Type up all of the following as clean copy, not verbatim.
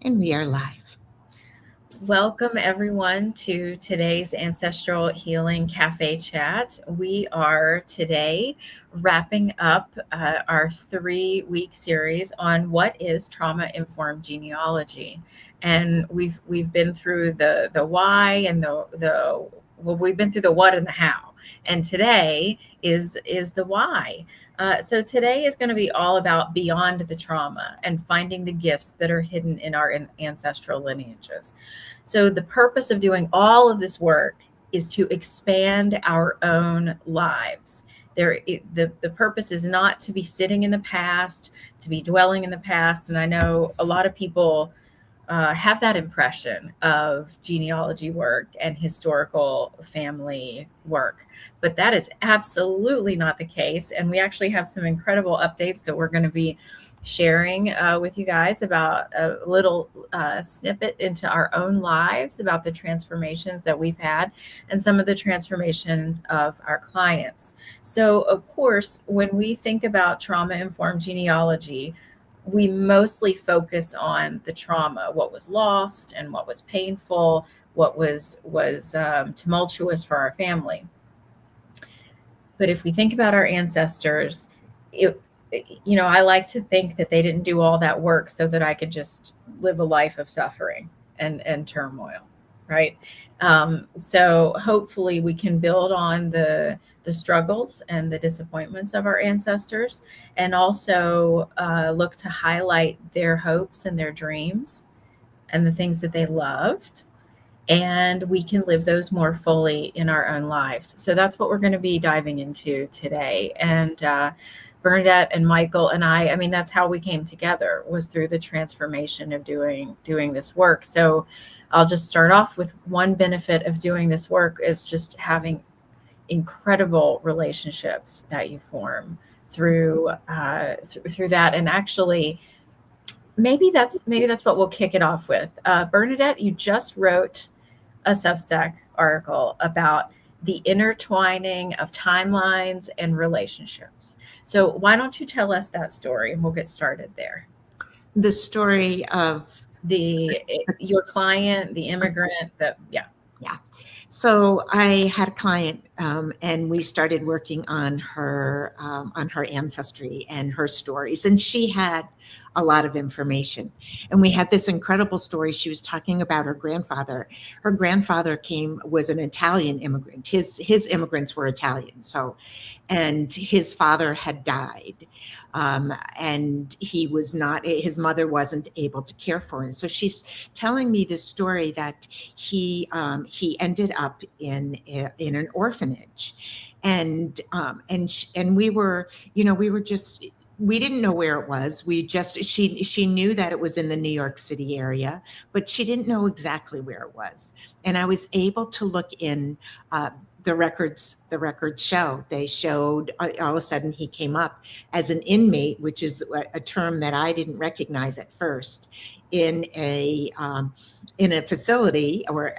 And we are live. Welcome, everyone, to today's Ancestral Healing Cafe Chat. We are today wrapping up our 3-week series on what is trauma-informed genealogy. And we've been through the why and we've been through the what and the how. And today is the why. So today is going to be all about beyond the trauma and finding the gifts that are hidden in our ancestral lineages. So the purpose of doing all of this work is to expand our own lives. The purpose is not to be sitting in the past, to be dwelling in the past. And I know a lot of people have that impression of genealogy work and historical family work, but that is absolutely not the case. And we actually have some incredible updates that we're going to be sharing with you guys about a little snippet into our own lives, about the transformations that we've had and some of the transformations of our clients. So, of course, when we think about trauma-informed genealogy, we mostly focus on the trauma, what was lost and what was painful, what was tumultuous for our family. But if we think about our ancestors, I like to think that they didn't do all that work so that I could just live a life of suffering and turmoil, right? So hopefully we can build on the struggles and the disappointments of our ancestors, and also look to highlight their hopes and their dreams and the things that they loved. And we can live those more fully in our own lives. So that's what we're going to be diving into today. And Bernadette and Michael and I mean, that's how we came together, was through the transformation of doing this work. So I'll just start off with one benefit of doing this work is just having incredible relationships that you form through that. And actually, maybe that's what we'll kick it off with. Bernadette, you just wrote a Substack article about the intertwining of timelines and relationships. So why don't you tell us that story, and we'll get started there. The story of your client, the immigrant, Yeah. So I had a client, and we started working on her ancestry and her stories, and she had a lot of information. And we had this incredible story. She was talking about her grandfather. Her grandfather was an Italian immigrant. His immigrants were Italian. And his father had died, and his mother wasn't able to care for him. So she's telling me this story that he ended up in an orphanage, and we didn't know where it was. She knew that it was in the New York City area, but she didn't know exactly where it was. And I was able to look in the records show. They showed all of a sudden he came up as an inmate, which is a term that I didn't recognize at first, in a facility or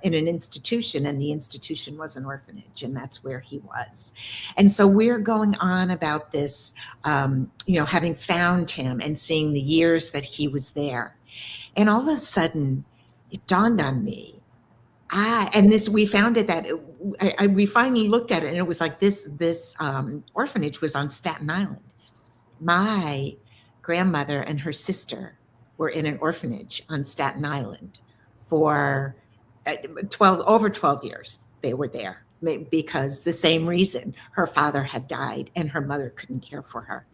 in an institution, and the institution was an orphanage, and that's where he was. And so we're going on about this, having found him and seeing the years that he was there. And all of a sudden it dawned on me, we found it that we finally looked at it, and it was like this orphanage was on Staten Island. My grandmother and her sister were in an orphanage on Staten Island for over 12 years. They were there because the same reason, her father had died and her mother couldn't care for her.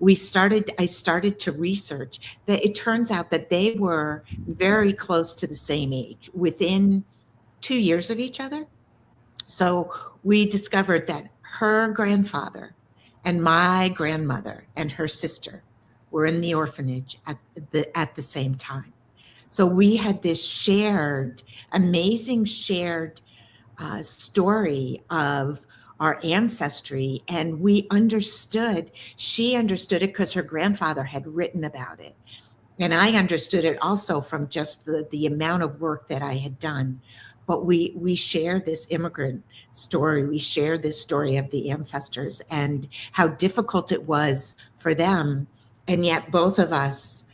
I started to research that it turns out that they were very close to the same age, within 2 years of each other. So we discovered that her grandfather and my grandmother and her sister were in the orphanage at the same time. So we had this amazing shared story of our ancestry, and she understood it because her grandfather had written about it. And I understood it also from just the amount of work that I had done. But we share this immigrant story. We share this story of the ancestors and how difficult it was for them. And yet both of us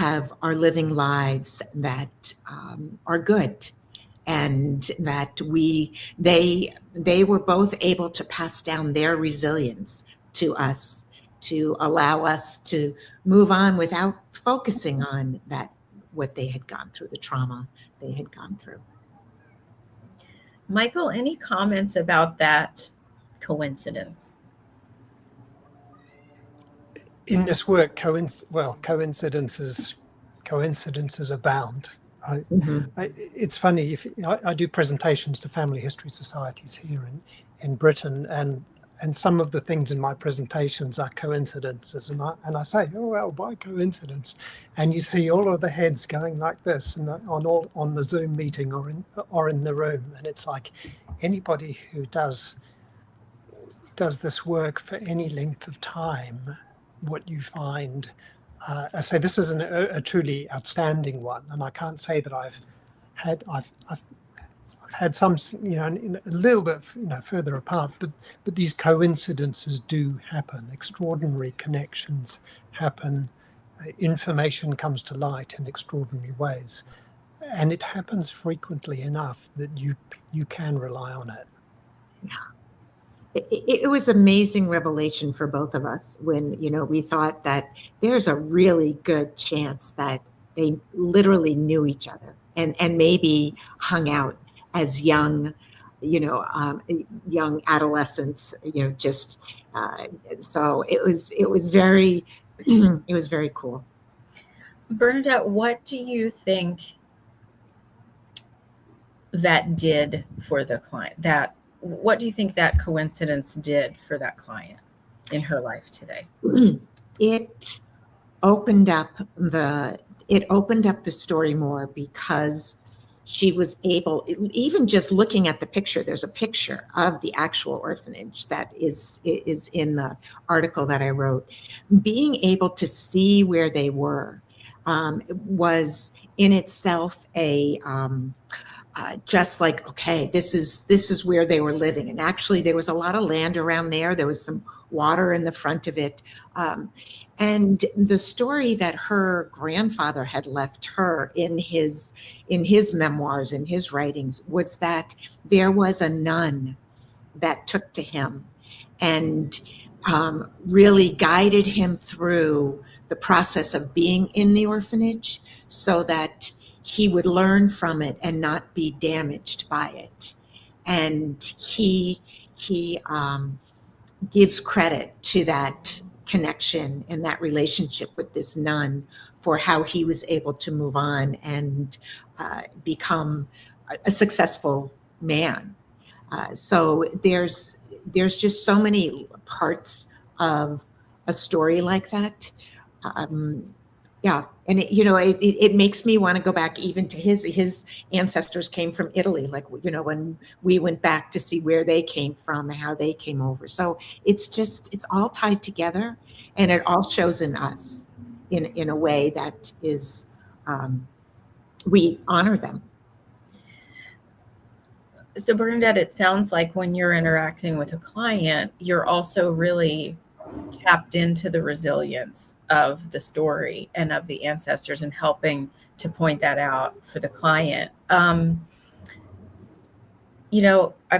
are living lives that are good, and that they were both able to pass down their resilience to us, to allow us to move on without focusing on that, what they had gone through, the trauma they had gone through. Michael, any comments about that coincidence? In this work, coincidences abound. It's funny, I do presentations to family history societies here in Britain, and some of the things in my presentations are coincidences, and I say, oh well, by coincidence, and you see all of the heads going like this, and on the Zoom meeting or in the room, and it's like anybody who does this work for any length of time, what you find. I say this is a truly outstanding one, and I can't say that I've had some, a little bit, further apart, but these coincidences do happen. Extraordinary connections happen. Information comes to light in extraordinary ways, and it happens frequently enough that you can rely on it. Yeah. It was amazing revelation for both of us when, we thought that there's a really good chance that they literally knew each other and maybe hung out as young adolescents, so it was very, it was very cool. Bernadette, what do you think that did for the client? What do you think that coincidence did for that client in her life today? It opened up the story more, because she was able, even just looking at the picture, there's a picture of the actual orphanage that is in the article that I wrote. Being able to see where they were was in itself just like, okay, this is where they were living. And actually there was a lot of land around there. There was some water in the front of it. And the story that her grandfather had left her in his memoirs, in his writings, was that there was a nun that took to him and really guided him through the process of being in the orphanage, so that he would learn from it and not be damaged by it. And he gives credit to that connection and that relationship with this nun for how he was able to move on and become a successful man. So there's just so many parts of a story like that. Yeah, and it makes me want to go back even to his ancestors came from Italy, like, when we went back to see where they came from and how they came over. So it's all tied together, and it all shows in us in a way that is, we honor them. So Bernadette, it sounds like when you're interacting with a client, you're also really tapped into the resilience of the story and of the ancestors and helping to point that out for the client. I've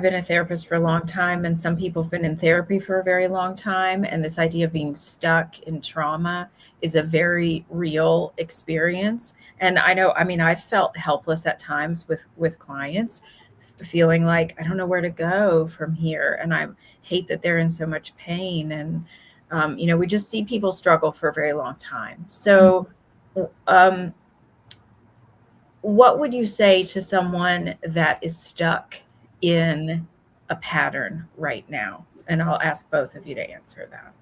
been a therapist for a long time, and some people have been in therapy for a very long time. And this idea of being stuck in trauma is a very real experience. And I felt helpless at times with clients, feeling like, I don't know where to go from here. And I hate that they're in so much pain. And, we just see people struggle for a very long time. So, what would you say to someone that is stuck in a pattern right now? And I'll ask both of you to answer that.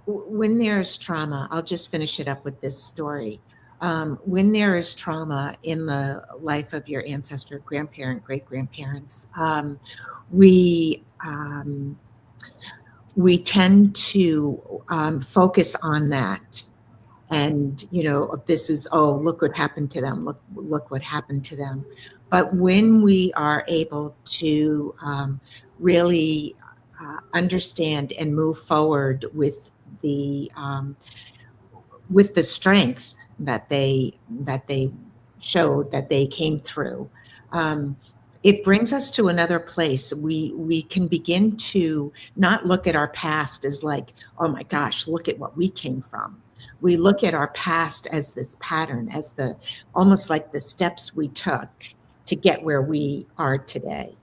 When there's trauma, I'll just finish it up with this story. When there is trauma in the life of your ancestor, grandparent, great-grandparents, we tend to focus on that. And, this is, oh, look what happened to them. Look what happened to them. But when we are able to really understand and move forward with the strength that they showed that they came through. It brings us to another place. We can begin to not look at our past as like, oh my gosh, look at what we came from. We look at our past as this pattern, as the almost like the steps we took to get where we are today.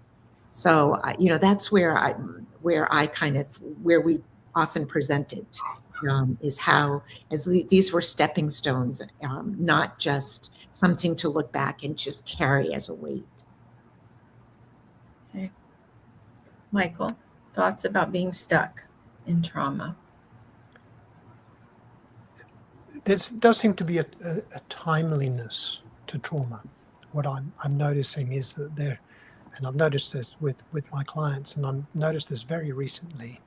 So that's where we often presented is how these were stepping stones, not just something to look back and just carry as a weight. Okay. Michael, thoughts about being stuck in trauma? There does seem to be a timeliness to trauma. What I'm noticing is that there, and I've noticed this with my clients, and I've noticed this very recently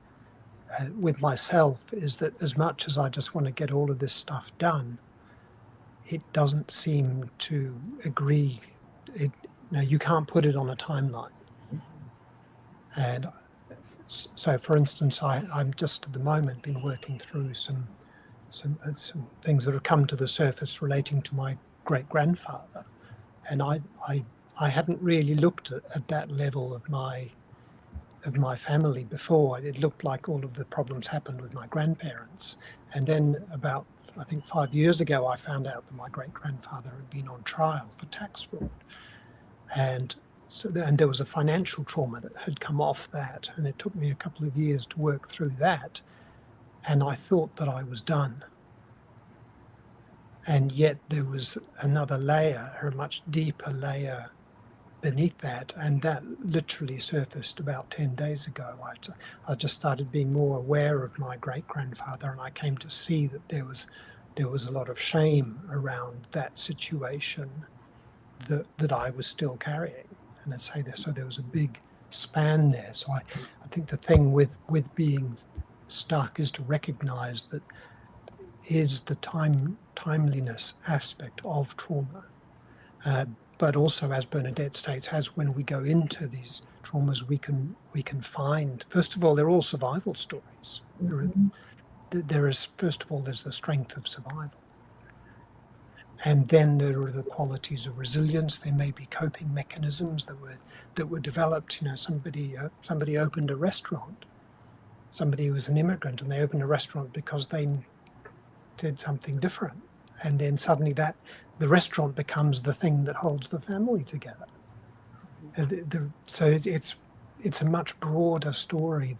with myself, is that as much as I just want to get all of this stuff done, it doesn't seem to agree. You can't put it on a timeline. And so, for instance, I'm just at the moment been working through some things that have come to the surface relating to my great-grandfather, and I hadn't really looked at that level of my family before. It looked like all of the problems happened with my grandparents, and then about, I think, 5 years ago, I found out that my great-grandfather had been on trial for tax fraud, and there was a financial trauma that had come off that, and it took me a couple of years to work through that. And I thought that I was done. And yet there was another layer, a much deeper layer beneath that. And that literally surfaced about 10 days ago. I just started being more aware of my great-grandfather, and I came to see that there was a lot of shame around that situation that I was still carrying. And I say this, so there was a big span there. So I think the thing with being stuck is to recognize that is the timeliness aspect of trauma, but also, as Bernadette states, as when we go into these traumas, we can find, first of all, they're all survival stories. There's the strength of survival, and then there are the qualities of resilience. There may be coping mechanisms that were developed. Somebody opened a restaurant. Somebody who was an immigrant, and they opened a restaurant because they did something different. And then suddenly the restaurant becomes the thing that holds the family together. So it's a much broader story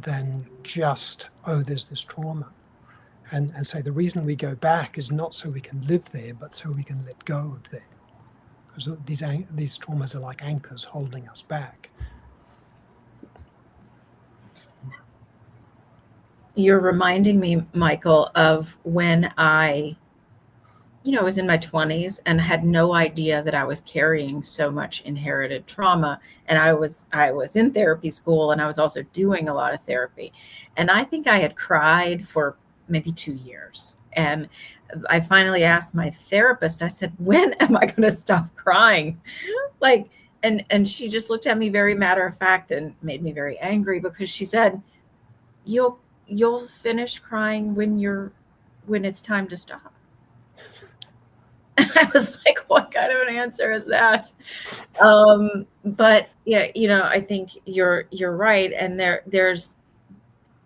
than just, there's this trauma. And so the reason we go back is not so we can live there, but so we can let go of there. Because these traumas are like anchors holding us back. You're reminding me, Michael, of when I was in my 20s and had no idea that I was carrying so much inherited trauma. And I was in therapy school, and I was also doing a lot of therapy. And I think I had cried for maybe 2 years. And I finally asked my therapist, I said, when am I going to stop crying? And she just looked at me very matter of fact and made me very angry, because she said, you'll finish crying when it's time to stop. And I was like, what kind of an answer is that? But yeah, I think you're right. And there is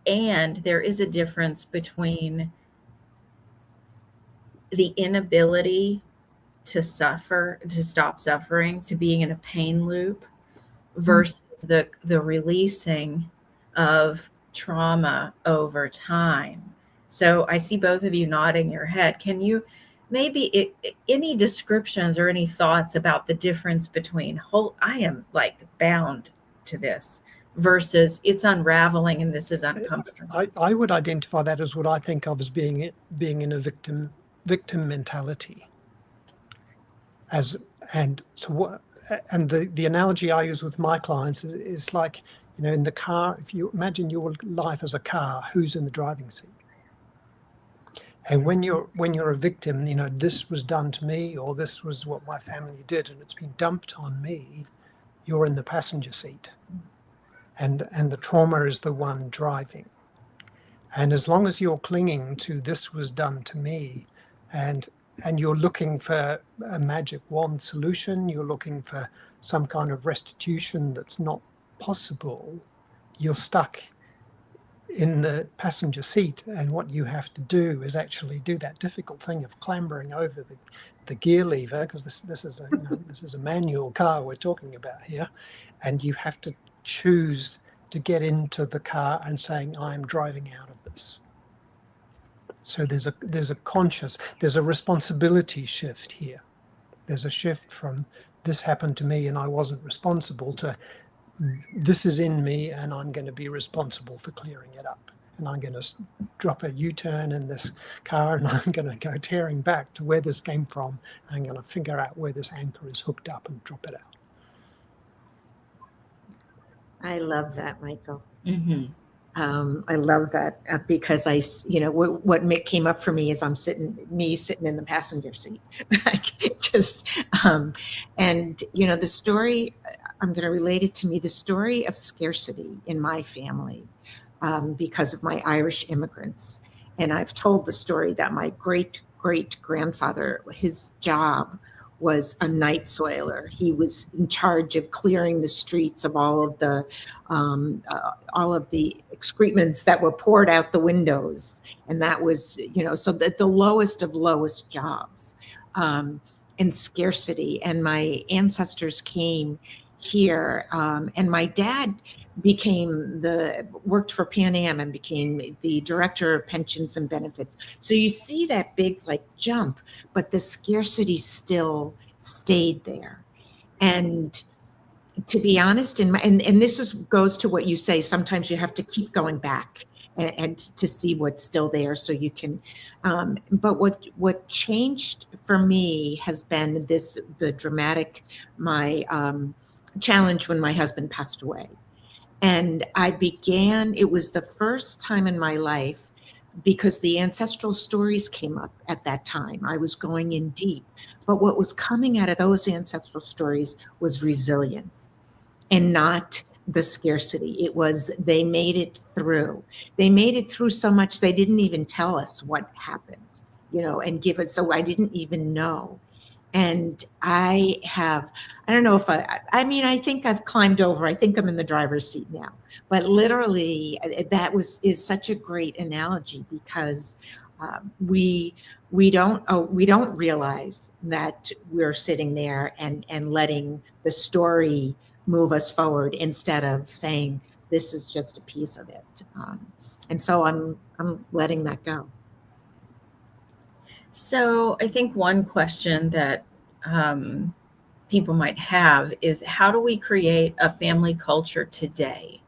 a difference between the inability to stop suffering, to being in a pain loop, versus the releasing of trauma over time. So I see both of you nodding your head. Can you maybe any descriptions or any thoughts about the difference between I am like bound to this versus it's unraveling and this is uncomfortable? I would identify that as what I think of as being in a victim mentality. And the analogy I use with my clients is like, in the car, if you imagine your life as a car, who's in the driving seat? And when you're a victim, this was done to me, or this was what my family did, and it's been dumped on me, you're in the passenger seat. And the trauma is the one driving. And as long as you're clinging to this was done to me, and you're looking for a magic wand solution, you're looking for some kind of restitution that's not possible, you're stuck in the passenger seat, and what you have to do is actually do that difficult thing of clambering over the gear lever, because this is a this is a manual car we're talking about here, and you have to choose to get into the car and saying, I'm driving out of this. So there's a responsibility shift here. There's a shift from this happened to me and I wasn't responsible to this is in me and I'm going to be responsible for clearing it up. And I'm going to drop a U-turn in this car and I'm going to go tearing back to where this came from. And I'm going to figure out where this anchor is hooked up and drop it out. I love that, Michael. Mm-hmm. I love that because what came up for me is sitting in the passenger seat, and the story, I'm going to relate it to me, the story of scarcity in my family, because of my Irish immigrants. And I've told the story that my great grandfather, his job was a night soiler. He was in charge of clearing the streets of all of the excrements that were poured out the windows, and that was so that the lowest of lowest jobs, and scarcity. And my ancestors came here, and my dad worked for Pan Am and became the director of pensions and benefits. So you see that big jump, but the scarcity still stayed there. And to be honest, and this goes to what you say, sometimes you have to keep going back and to see what's still there so you can, but what changed for me has been the dramatic, challenge when my husband passed away. And it was the first time in my life, because the ancestral stories came up at that time. I was going in deep. But what was coming out of those ancestral stories was resilience and not the scarcity. It was, they made it through. They made it through so much they didn't even tell us what happened, and give it. So I didn't even know. And I don't know if I think I've climbed over. I think I'm in the driver's seat now. But literally, is such a great analogy, because we don't realize that we're sitting there and letting the story move us forward instead of saying this is just a piece of it. And so I'm letting that go. So I think one question that people might have is, how do we create a family culture today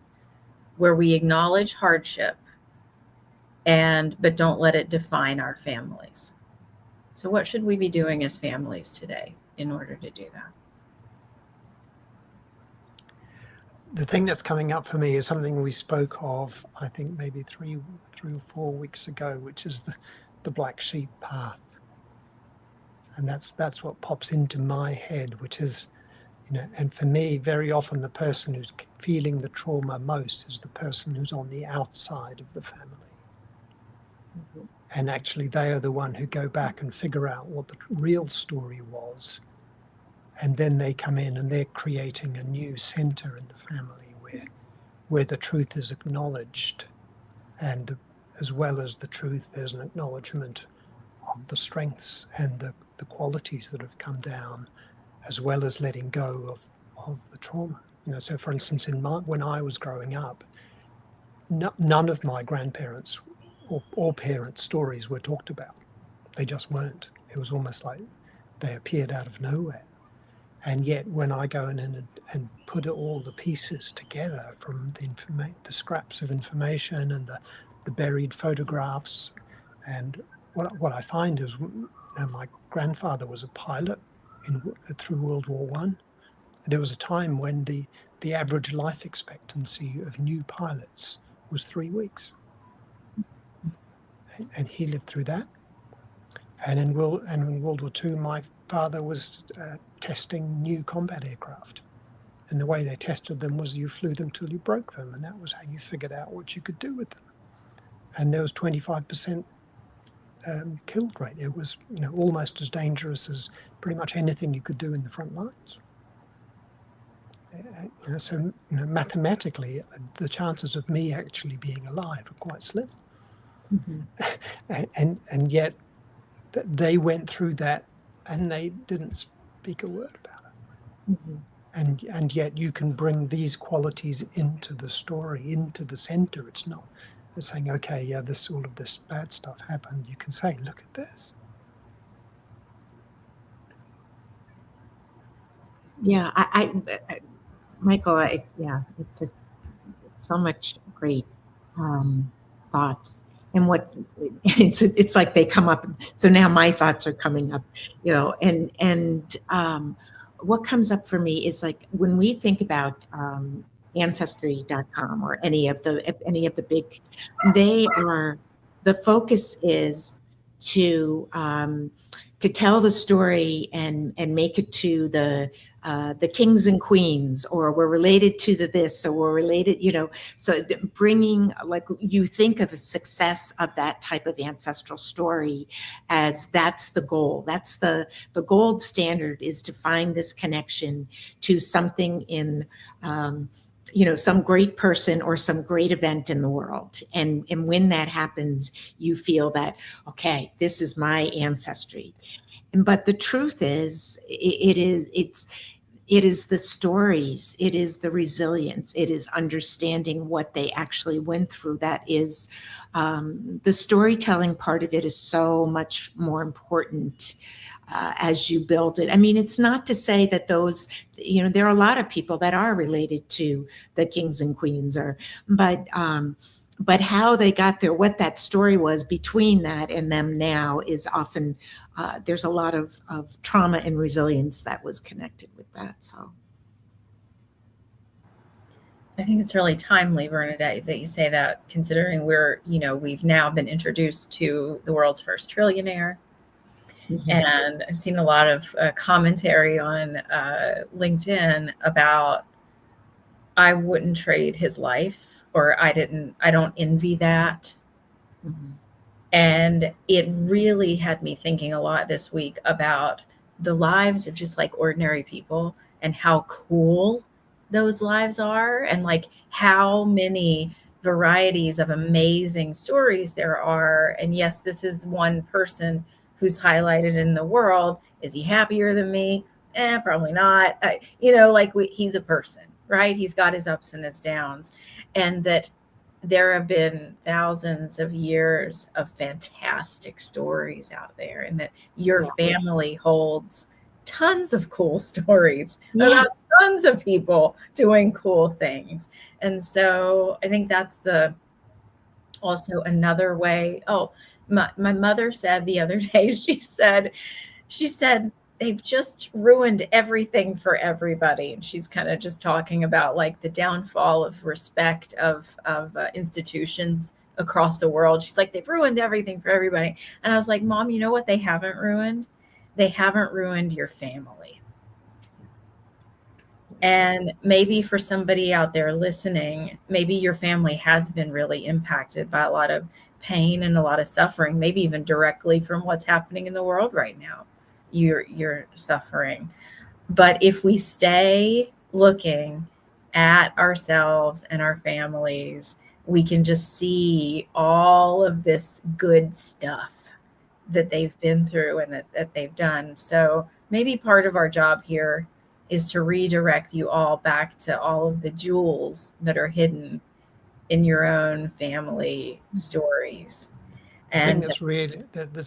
where we acknowledge hardship but don't let it define our families? So what should we be doing as families today in order to do that? The thing that's coming up for me is something we spoke of, I think maybe three or 4 weeks ago, which is the black sheep path. And that's what pops into my head, which is, and for me, very often the person who's feeling the trauma most is the person who's on the outside of the family. Mm-hmm. And actually they are the one who go back and figure out what the real story was. And then they come in and they're creating a new center in the family where the truth is acknowledged. And as well as the truth, there's an acknowledgement of the strengths and the qualities that have come down, as well as letting go of the trauma. So for instance, when I was growing up, none of my grandparents or parents' stories were talked about. They just weren't. It was almost like they appeared out of nowhere. And yet when I go in and put all the pieces together from the scraps of information and the buried photographs, and what I find is, my grandfather was a pilot through World War I. There was a time when the average life expectancy of new pilots was 3 weeks. And he lived through that. And in World War II, my father was testing new combat aircraft. And the way they tested them was you flew them till you broke them. And that was how you figured out what you could do with them. And there was 25% killed right. It was almost as dangerous as pretty much anything you could do in the front lines. So mathematically, the chances of me actually being alive are quite slim. And yet they went through that and they didn't speak a word about it. And yet you can bring these qualities into the story, into the center. It's not saying, okay, yeah, all of this bad stuff happened. You can say, look at this. Yeah, Michael, it's just so much great thoughts, and it's like they come up. So now my thoughts are coming up, and what comes up for me is like when we think about Ancestry.com or any of the big, the focus is to tell the story and make it to the kings and queens, or we're related to this, or we're related, so bringing, like, you think of a success of that type of ancestral story as that's the goal. That's the gold standard, is to find this connection to something in some great person or some great event in the world. And when that happens, you feel that, okay, this is my ancestry. But the truth is, it is the stories, it is the resilience, it is understanding what they actually went through. That is, the storytelling part of it is so much more important as you build it. I mean, it's not to say that those, there are a lot of people that are related to the kings and queens, but how they got there, what that story was between that and them now is often, there's a lot of trauma and resilience that was connected with that. So I think it's really timely, Bernadette, that you say that, considering we've now been introduced to the world's first trillionaire. And I've seen a lot of commentary on LinkedIn about, I wouldn't trade his life, or I don't envy that. And it really had me thinking a lot this week about the lives of just like ordinary people and how cool those lives are, and like how many varieties of amazing stories there are. And yes, this is one person who's highlighted in the world. Is he happier than me? Probably not. He's a person, right? He's got his ups and his downs. And that there have been thousands of years of fantastic stories out there, and that your family holds tons of cool stories about tons of people doing cool things. And so I think that's also another way. My mother said the other day, she said, they've just ruined everything for everybody. And she's kind of just talking about like the downfall of respect of institutions across the world. She's like, they've ruined everything for everybody. And I was like, Mom, you know what they haven't ruined? They haven't ruined your family. And maybe for somebody out there listening, maybe your family has been really impacted by a lot of pain and a lot of suffering, maybe even directly from what's happening in the world right now. You're suffering. But if we stay looking at ourselves and our families, we can just see all of this good stuff that they've been through and that they've done. So maybe part of our job here is to redirect you all back to all of the jewels that are hidden in your own family stories. And that's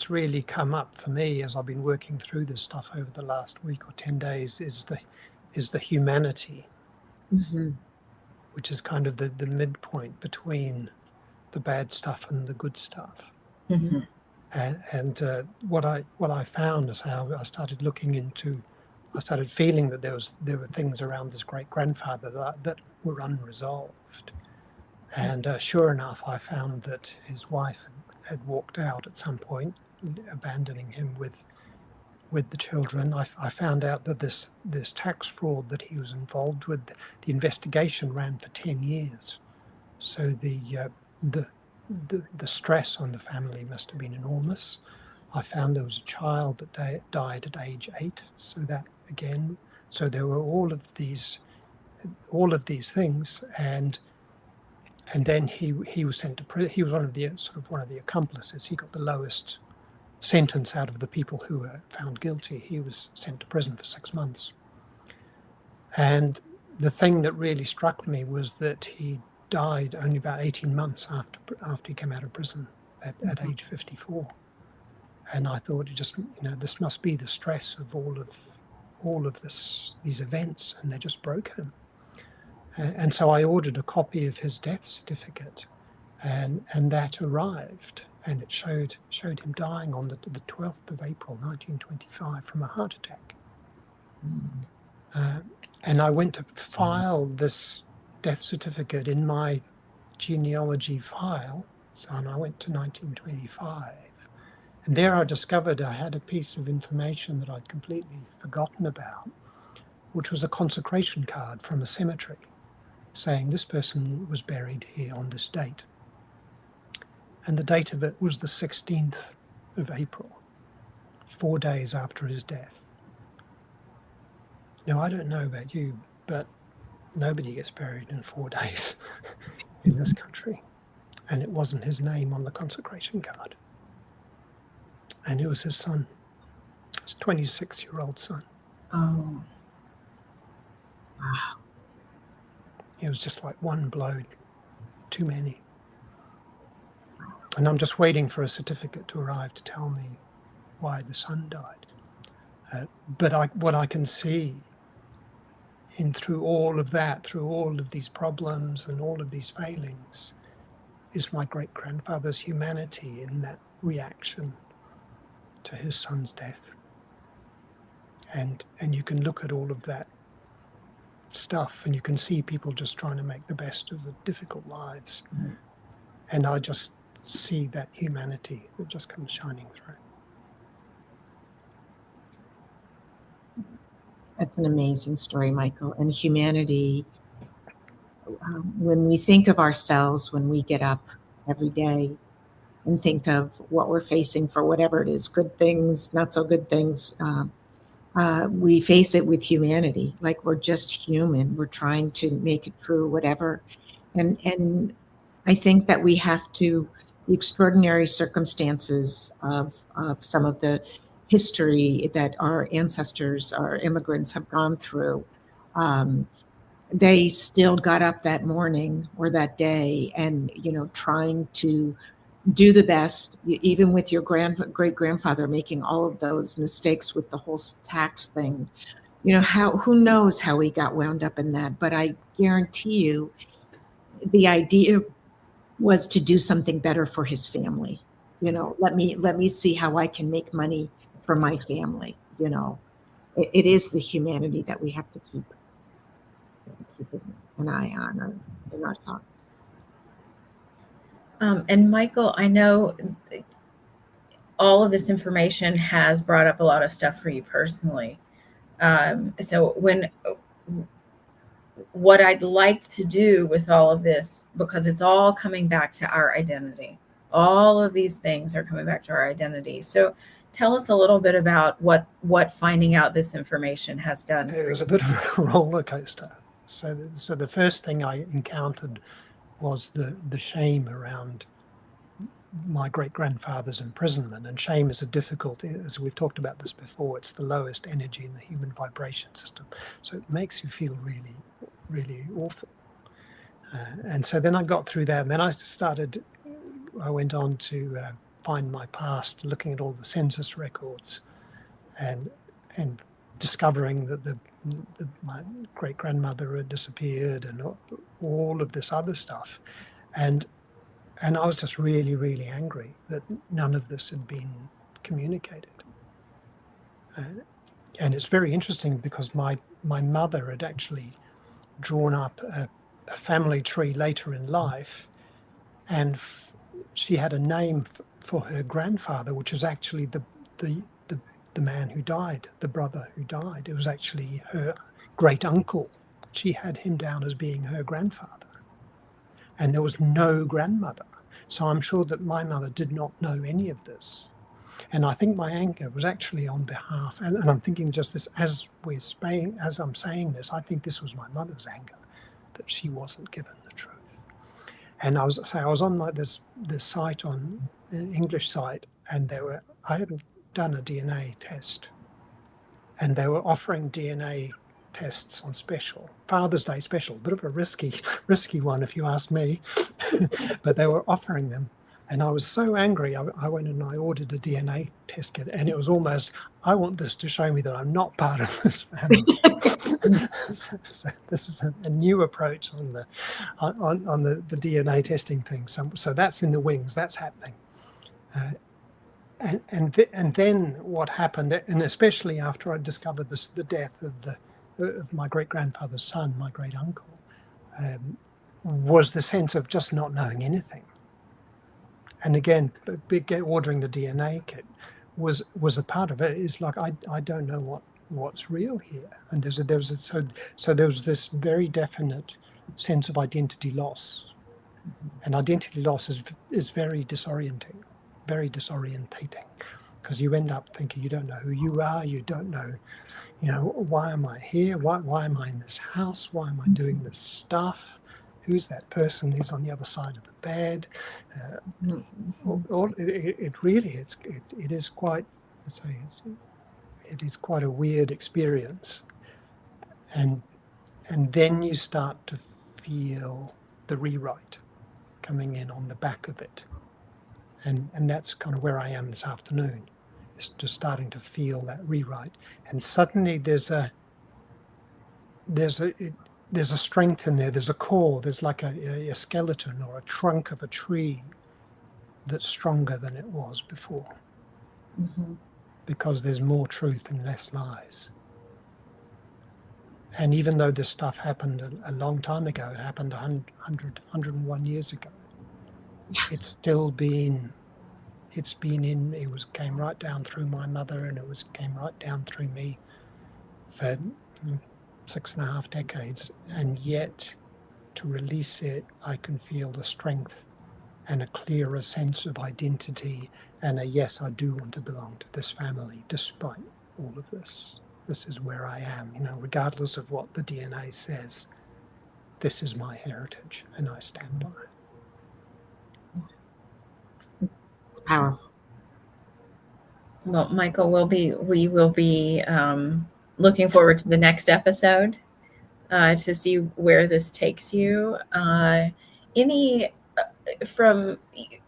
really come up for me as I've been working through this stuff over the last week or 10 days is the humanity, which is kind of the midpoint between the bad stuff and the good stuff. And what I found is how I started feeling that there were things around this great grandfather that were unresolved. And sure enough, I found that his wife had walked out at some point, abandoning him with the children. I found out that this tax fraud that he was involved with, the investigation ran for 10 years. So the the stress on the family must have been enormous. I found there was a child that died at age 8, so that again, so there were all of these things, and then he was sent to prison. He was one of the accomplices. He got the lowest sentence out of the people who were found guilty. He was sent to prison for 6 months. And the thing that really struck me was that he died only about 18 months after he came out of prison at age 54. And I thought, this must be the stress of all of these events, and they just broke him. And so I ordered a copy of his death certificate, and that arrived, and it showed him dying on the 12th of April 1925 from a heart attack. And I went to file this death certificate in my genealogy file, and I went to 1925. And there I discovered I had a piece of information that I'd completely forgotten about, which was a consecration card from a cemetery saying this person was buried here on this date. And the date of it was the 16th of April, 4 days after his death. Now, I don't know about you, but nobody gets buried in 4 days in this country. And it wasn't his name on the consecration card. And it was his son, his 26-year-old son. Oh, wow. It was just like one blow too many. And I'm just waiting for a certificate to arrive to tell me why the son died. But what I can see through all of that, through all of these problems and all of these failings, is my great-grandfather's humanity in that reaction to his son's death. And you can look at all of that stuff and you can see people just trying to make the best of the difficult lives. Mm-hmm. And I just see that humanity that just comes shining through. That's an amazing story, Michael. And humanity, when we think of ourselves, when we get up every day and think of what we're facing for whatever it is, good things, not so good things, we face it with humanity, like we're just human. We're trying to make it through whatever. And I think that we have to, the extraordinary circumstances of some of the history that our ancestors, our immigrants have gone through, they still got up that morning or that day and, trying to do the best, even with your great-grandfather making all of those mistakes with the whole tax thing. Who knows how he got wound up in that, but I guarantee you the idea was to do something better for his family. Let me see how I can make money for my family. It is the humanity that we have to keep an eye on or in our thoughts. And Michael, I know all of this information has brought up a lot of stuff for you personally. So what I'd like to do with all of this, because it's all coming back to our identity. All of these things are coming back to our identity. So tell us a little bit about what finding out this information has done. It was a bit of a roller coaster. So the first thing I encountered was the shame around my great-grandfather's imprisonment. And shame is a difficult, as we've talked about this before, it's the lowest energy in the human vibration system. So it makes you feel really, really awful. And so then I got through that, and then I went on to find my past, looking at all the census records and discovering that my great-grandmother had disappeared and all of this other stuff. And I was just really, really angry that none of this had been communicated. And it's very interesting because my mother had actually drawn up a family tree later in life, and she had a name for her grandfather, which was actually the man who died, the brother who died. It was actually her great uncle. She had him down as being her grandfather. And there was no grandmother. So I'm sure that my mother did not know any of this. And I think my anger was actually on behalf, and I'm thinking just this as I'm saying this, I think this was my mother's anger, that she wasn't given the truth. And I was on like this site, on an English site, and I had done a DNA test, and they were offering DNA tests on special, Father's Day special, bit of a risky one if you ask me, but they were offering them. And I was so angry, I went and I ordered a DNA test kit, and it was almost, I want this to show me that I'm not part of this family. So this is a new approach on the DNA testing thing. So that's in the wings, that's happening. And then what happened, and especially after I discovered the death of my great-grandfather's son, my great-uncle, was the sense of just not knowing anything. And again, ordering the DNA kit was a part of it. It's like, I don't know what's real here. And there was this very definite sense of identity loss. And identity loss is very disorienting, very disorientating, because you end up thinking you don't know who you are, you don't know, why am I here? Why am I in this house? Why am I doing this stuff? Who's that person who's on the other side of the bed? It is quite, it is quite a weird experience, and then you start to feel the rewrite coming in on the back of it, and that's kind of where I am this afternoon, is just starting to feel that rewrite, and suddenly there's a strength in there, there's a core, there's like a skeleton or a trunk of a tree that's stronger than it was before. Mm-hmm. Because there's more truth and less lies. And even though this stuff happened a long time ago, it happened 101 years ago, it's still been, came right down through my mother, and came right down through me for 6.5 decades, and yet to release it, I can feel the strength and a clearer sense of identity, and a yes, I do want to belong to this family despite all of this. This is where I am, regardless of what the DNA says. This is my heritage, and I stand by it. It's powerful. Well, Michael, we will be looking forward to the next episode to see where this takes you. From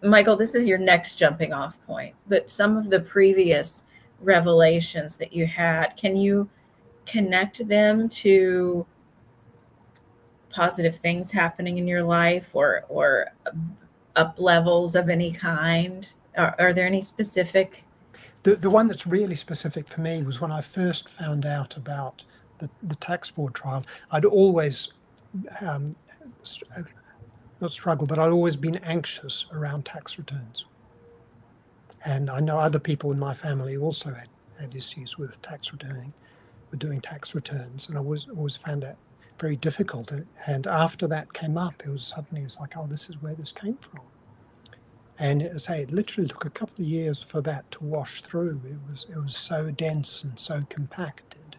Michael, this is your next jumping off point, but some of the previous revelations that you had, can you connect them to positive things happening in your life, or up levels of any kind? Are there any specific? The one that's really specific for me was when I first found out about the tax fraud trial. I'd always not struggled, but I'd always been anxious around tax returns. And I know other people in my family also had issues with doing tax returns, and I always found that very difficult. And after that came up, it's like, oh, this is where this came from. And as I say, it literally took a couple of years for that to wash through. It was so dense and so compacted.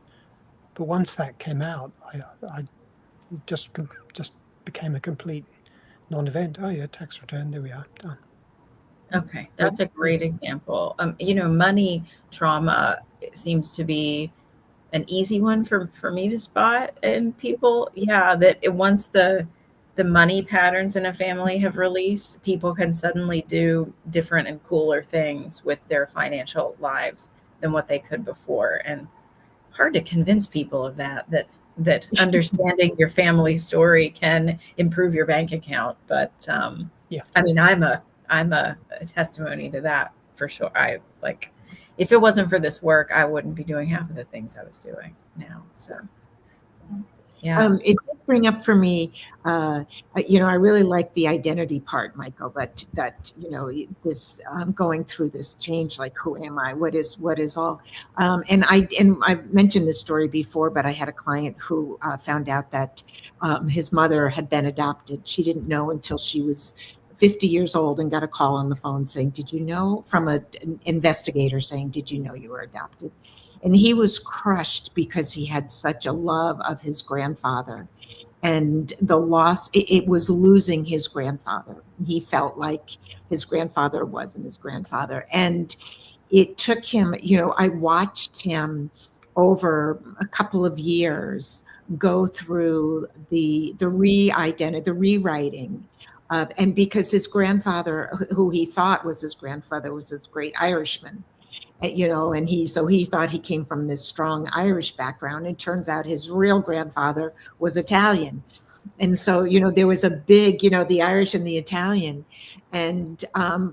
But once that came out, it just became a complete non-event. Oh yeah, tax return, there we are, done. Okay, that's a great example. Money trauma seems to be an easy one for me to spot in people. Yeah, that once the money patterns in a family have released, people can suddenly do different and cooler things with their financial lives than what they could before. And hard to convince people of that understanding your family story can improve your bank account. But yeah, I mean, I'm a testimony to that for sure. If it wasn't for this work, I wouldn't be doing half of the things I was doing now. So yeah. It did bring up for me, I really like the identity part, Michael, but that, this going through this change, like, who am I? What is all? And I mentioned this story before, but I had a client who found out that his mother had been adopted. She didn't know until she was 50 years old and got a call on the phone saying, did you know, from an investigator saying, did you know you were adopted? And he was crushed because he had such a love of his grandfather. And the loss, it was losing his grandfather. He felt like his grandfather wasn't his grandfather. And it took him, I watched him over a couple of years go through the rewriting. And because his grandfather, who he thought was his grandfather, was this great Irishman. And he thought he came from this strong Irish background. It turns out his real grandfather was Italian. And so, there was a big, the Irish and the Italian. And,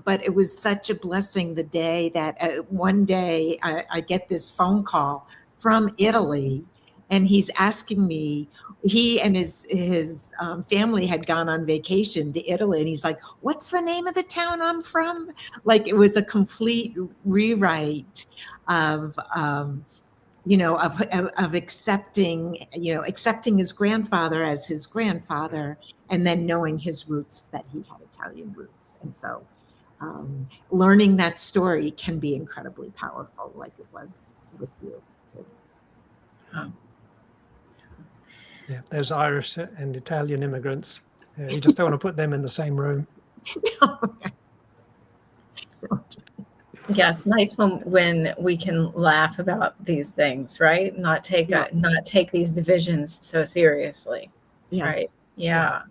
but it was such a blessing the day that one day I get this phone call from Italy, and he's asking me, he and his family had gone on vacation to Italy, and he's like, what's the name of the town I'm from? Like, it was a complete rewrite of accepting his grandfather as his grandfather, and then knowing his roots, that he had Italian roots. And so learning that story can be incredibly powerful, like it was with you too. Yeah, there's Irish and Italian immigrants. You just don't want to put them in the same room. Yeah, it's nice when we can laugh about these things, right? Not take these divisions so seriously. Yeah. Right. Yeah.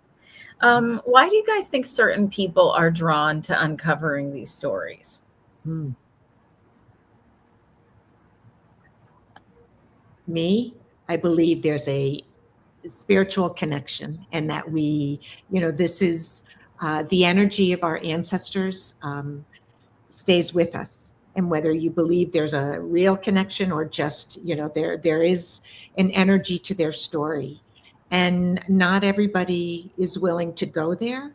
Why do you guys think certain people are drawn to uncovering these stories? Me, I believe there's a spiritual connection, and that this is the energy of our ancestors stays with us. And whether you believe there's a real connection or just, there is an energy to their story. And not everybody is willing to go there.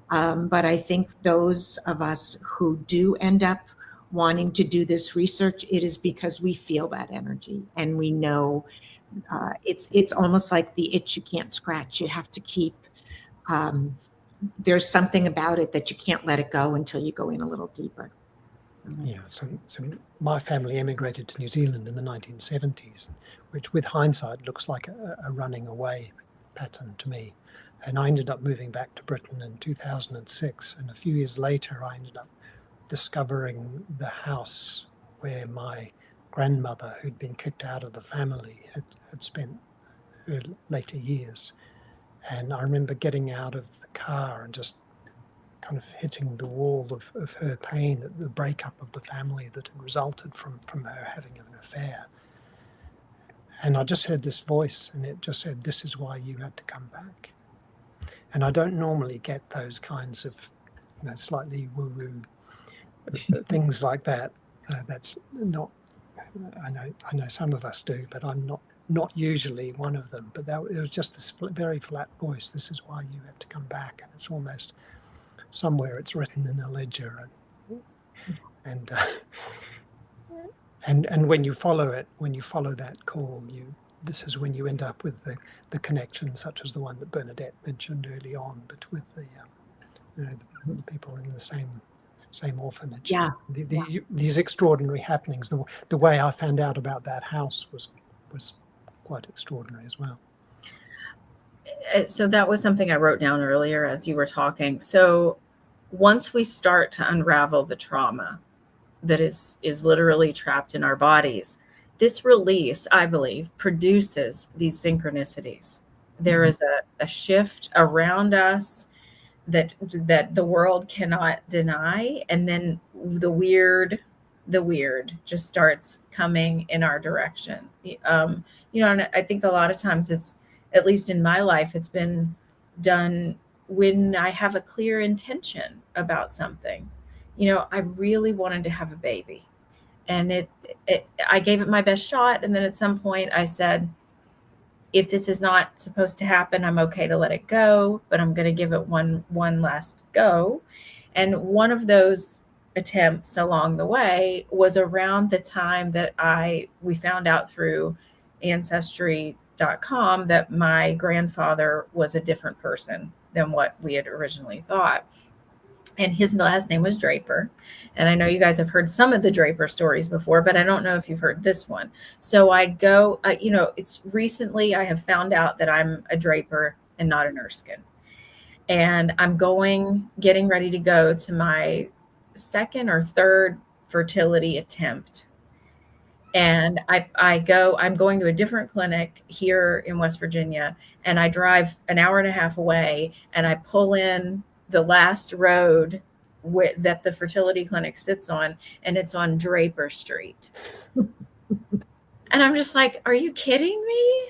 But I think those of us who do end up wanting to do this research, it is because we feel that energy, and we know it's almost like the itch you can't scratch. You have to keep, there's something about it that you can't let it go until you go in a little deeper. Yeah, so my family emigrated to New Zealand in the 1970s, which with hindsight looks like a running away pattern to me. And I ended up moving back to Britain in 2006. And a few years later, I ended up discovering the house where my grandmother, who'd been kicked out of the family, had spent her later years. And I remember getting out of the car and just kind of hitting the wall of her pain at the breakup of the family that had resulted from her having an affair. And I just heard this voice, and it just said, "This is why you had to come back." And I don't normally get those kinds of, slightly woo-woo things like that. That's not, I know some of us do, but I'm not usually one of them. But it was just this very flat voice. This is why you had to come back. And it's almost somewhere it's written in a ledger. And when you follow it, when you follow that call, this is when you end up with the connection, such as the one that Bernadette mentioned early on, but with the people in the same orphanage. Yeah. These extraordinary happenings. The way I found out about that house was quite extraordinary as well. So that was something I wrote down earlier as you were talking. So once we start to unravel the trauma that is literally trapped in our bodies, this release, I believe, produces these synchronicities. There is a shift around us that the world cannot deny, and then the weird just starts coming in our direction. And I think a lot of times it's, at least in my life, it's been done when I have a clear intention about something. I really wanted to have a baby, and I gave it my best shot. And then at some point I said, if this is not supposed to happen, I'm okay to let it go, but I'm going to give it one last go. And one of those attempts along the way was around the time that we found out through Ancestry.com that my grandfather was a different person than what we had originally thought. and his last name was Draper. And I know you guys have heard some of the Draper stories before, but I don't know if you've heard this one. So I go, it's recently I have found out that I'm a Draper and not an Erskine. And I'm getting ready to go to my second or third fertility attempt. And I'm going to a different clinic here in West Virginia, and I drive an hour and a half away, and I pull in the last road that the fertility clinic sits on, and it's on Draper Street. And I'm just like, are you kidding me?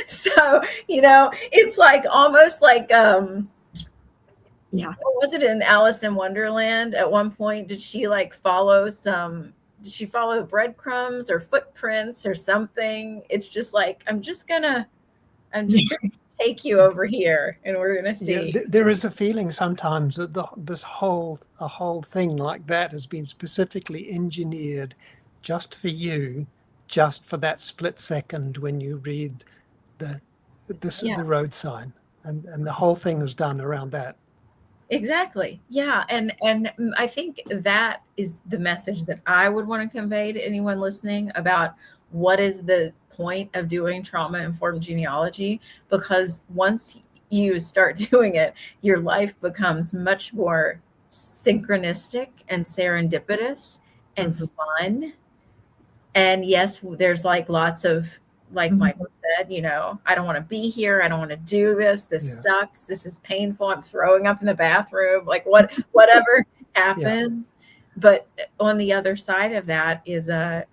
So, it's like almost like, what was it in Alice in Wonderland? At one point, did she follow breadcrumbs or footprints or something? It's just like, I'm just gonna take you over here, and we're gonna see. Yeah, there is a feeling sometimes that a whole thing like that has been specifically engineered just for you, just for that split second when you read the road sign, and the whole thing was done around that. Exactly. Yeah. And I think that is the message that I would want to convey to anyone listening about what is the point of doing trauma-informed genealogy, because once you start doing it, your life becomes much more synchronistic and serendipitous and fun. And yes, there's lots of, Michael said, I don't want to be here. I don't want to do this. This sucks. This is painful. I'm throwing up in the bathroom. Whatever happens. Yeah. But on the other side of that is the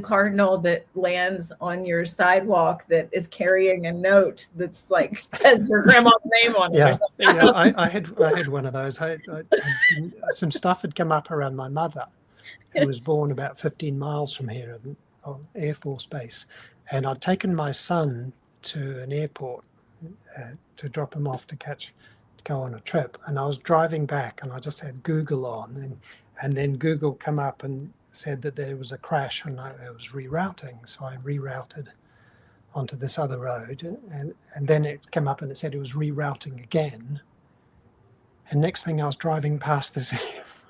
cardinal that lands on your sidewalk that is carrying a note that's says your grandma's name on it or something. Yeah, I had one of those. Some stuff had come up around my mother, who was born about 15 miles from here on Air Force Base. And I'd taken my son to an airport to drop him off to go on a trip. And I was driving back, and I just had Google on, and then Google come up and said that there was a crash, and I was rerouting. So I rerouted onto this other road, and then it came up and it said it was rerouting again. And next thing I was driving past this Air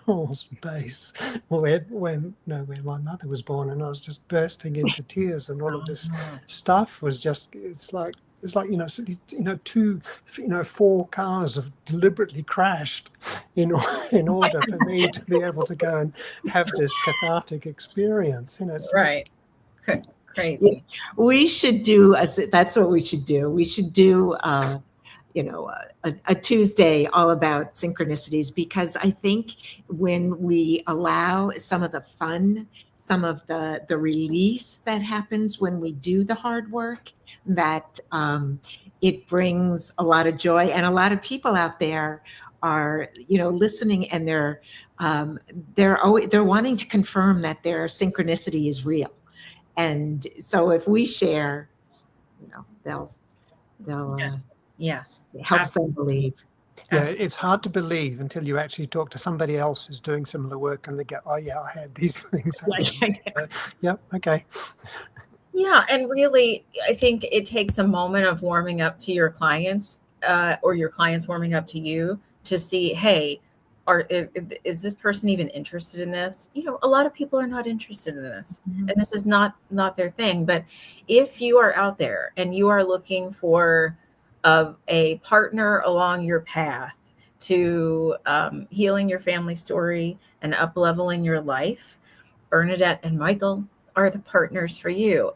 Force Base where my mother was born, and I was just bursting into tears, and all of this stuff was just, it's like 4 cars have deliberately crashed in order for me to be able to go and have this cathartic experience. Right. Crazy. We should do that's what we should do. We should do a Tuesday all about synchronicities, because I think when we allow some of the fun, some of the release that happens when we do the hard work, that it brings a lot of joy. And a lot of people out there are, listening, and they're wanting to confirm that their synchronicity is real. And so if we share, they'll yes, help them believe. Yeah, it's hard to believe until you actually talk to somebody else who's doing similar work, and they go, "Oh yeah, I had these things." Yep. Okay. Yeah, and really, I think it takes a moment of warming up to your clients, or your clients warming up to you, to see, hey, is this person even interested in this? A lot of people are not interested in this, and this is not their thing. But if you are out there and you are looking for a partner along your path to healing your family story and up-leveling your life, Bernadette and Michael are the partners for you.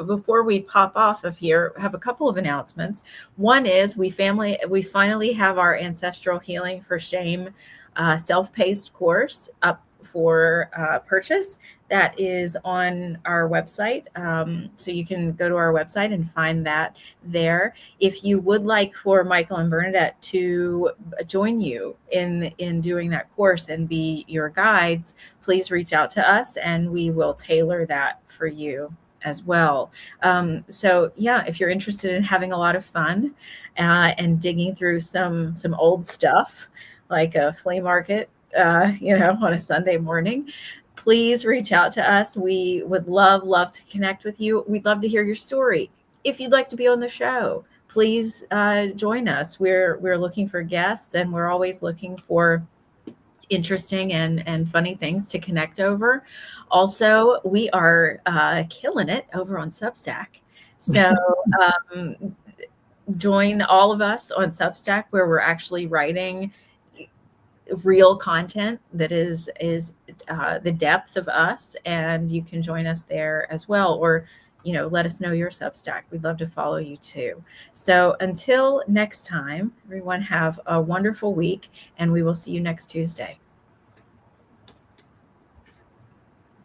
Before we pop off of here, I have a couple of announcements. One is we finally have our Ancestral Healing for Shame self-paced course up for purchase. That is on our website. So you can go to our website and find that there. If you would like for Michael and Bernadette to join you in doing that course and be your guides, please reach out to us and we will tailor that for you as well. So yeah, if you're interested in having a lot of fun and digging through some old stuff like a flea market, on a Sunday morning, please reach out to us. We would love to connect with you. We'd love to hear your story. If you'd like to be on the show, please join us. We're looking for guests, and we're always looking for interesting and funny things to connect over. Also, we are killing it over on Substack. So join all of us on Substack, where we're actually writing real content that is the depth of us, and you can join us there as well, or let us know your Substack. We'd love to follow you too. So until next time, everyone, have a wonderful week, and we will see you next Tuesday.